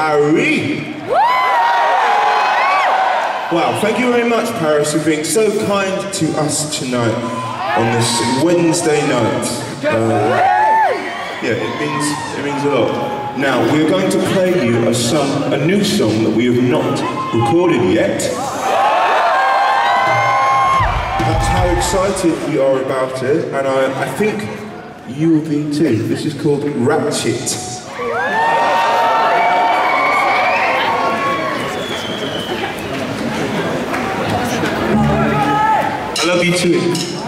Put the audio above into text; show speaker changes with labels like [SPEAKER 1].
[SPEAKER 1] Paris. Wow, thank you very much, Paris, for being so kind to us tonight on this Wednesday night. Yeah, it means a lot. Now, we're going to play you a new song that we have not recorded yet. That's how excited we are about it, and I think you will be too. This is called Ratchet. I love you too.